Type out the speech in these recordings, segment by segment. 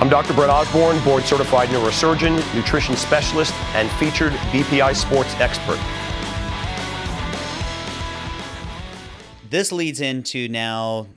I'm Dr. Brett Osborne, board-certified neurosurgeon, nutrition specialist, and featured BPI sports expert. This leads into now,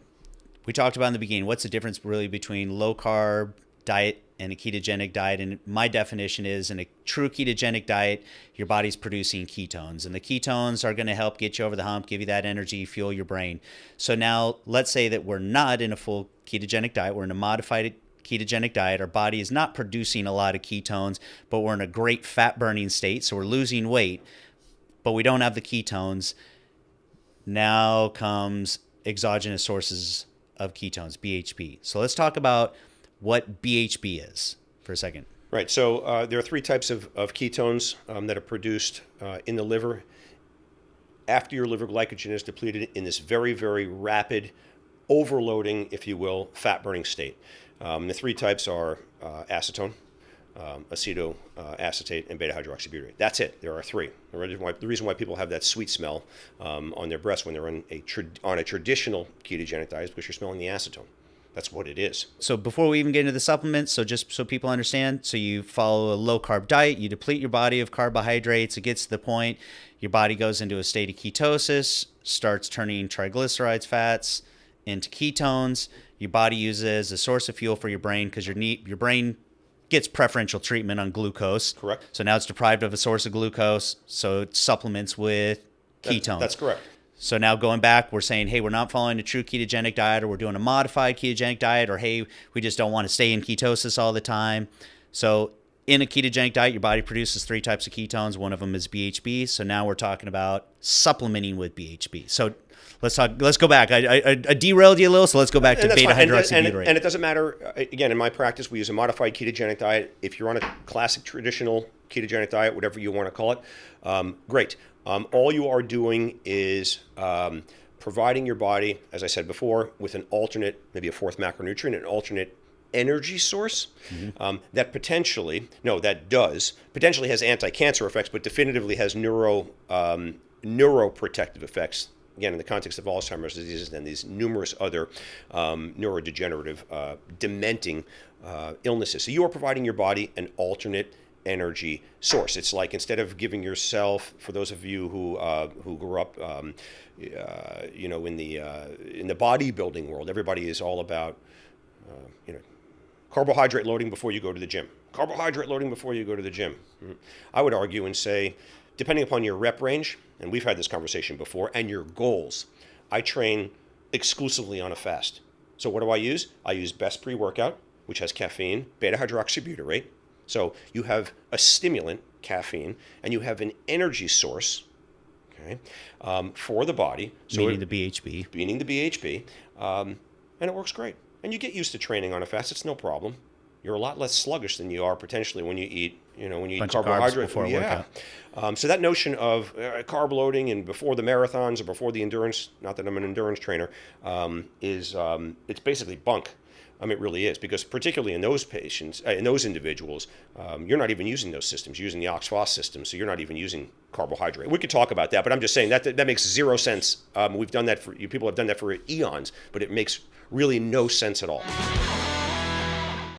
we talked about in the beginning, what's the difference really between low-carb diet and a ketogenic diet? And my definition is, in a true ketogenic diet, your body's producing ketones. And the ketones are going to help get you over the hump, give you that energy, fuel your brain. So now, let's say that we're not in a full ketogenic diet, we're in a modified ketogenic diet. Our body is not producing a lot of ketones, but we're in a great fat burning state. So we're losing weight, but we don't have the ketones. Now comes exogenous sources of ketones, BHB. So let's talk about what BHB is for a second. Right. So there are three types of ketones that are produced in the liver after your liver glycogen is depleted in this very, very rapid overloading, if you will, fat burning state. The three types are acetone, acetoacetate, and beta-hydroxybutyrate. That's it. There are three. The reason why people have that sweet smell on their breath when they're on a traditional ketogenic diet is because you're smelling the acetone. That's what it is. So before we even get into the supplements, so just so people understand, so you follow a low-carb diet, you deplete your body of carbohydrates, it gets to the point, your body goes into a state of ketosis, starts turning triglycerides, fats, into ketones. Your body uses as a source of fuel for your brain because your brain gets preferential treatment on glucose. Correct. So now it's deprived of a source of glucose, so it supplements with ketones. That's correct. So now going back, we're saying, hey, we're not following a true ketogenic diet, or we're doing a modified ketogenic diet, or hey, we just don't want to stay in ketosis all the time. So in a ketogenic diet, your body produces three types of ketones. One of them is BHB. So now we're talking about supplementing with BHB. So let's go back. I derailed you a little, so let's go back to beta-hydroxybutyrate. And it doesn't matter. Again, in my practice, we use a modified ketogenic diet. If you're on a classic traditional ketogenic diet, whatever you want to call it, great. All you are doing is providing your body, as I said before, with an alternate, maybe a fourth macronutrient, an alternate energy source that potentially has anti-cancer effects, but definitively has neuroprotective effects. Again, in the context of Alzheimer's disease and these numerous other neurodegenerative, dementing illnesses. So you are providing your body an alternate energy source. It's like, instead of giving yourself, for those of you who grew up, in the bodybuilding world, everybody is all about, carbohydrate loading before you go to the gym. Carbohydrate loading before you go to the gym. I would argue and say, depending upon your rep range, and we've had this conversation before, and your goals, I train exclusively on a fast. So what do I use? I use Best Pre-Workout, which has caffeine, beta-hydroxybutyrate. So you have a stimulant, caffeine, and you have an energy source, okay, for the body. So meaning the BHB. Meaning the BHB, and it works great. And you get used to training on a fast. It's no problem. You're a lot less sluggish than you are potentially when you eat, carbohydrate before a workout. So that notion of carb loading and before the marathons or before the endurance, not that I'm an endurance trainer, it's basically bunk. It really is, because particularly in those patients, in those individuals, you're not even using those systems. You're using the OX-PHOS system, so you're not even using carbohydrate. We could talk about that, but I'm just saying that makes zero sense. We've done that people have done that for eons, but it makes really no sense at all.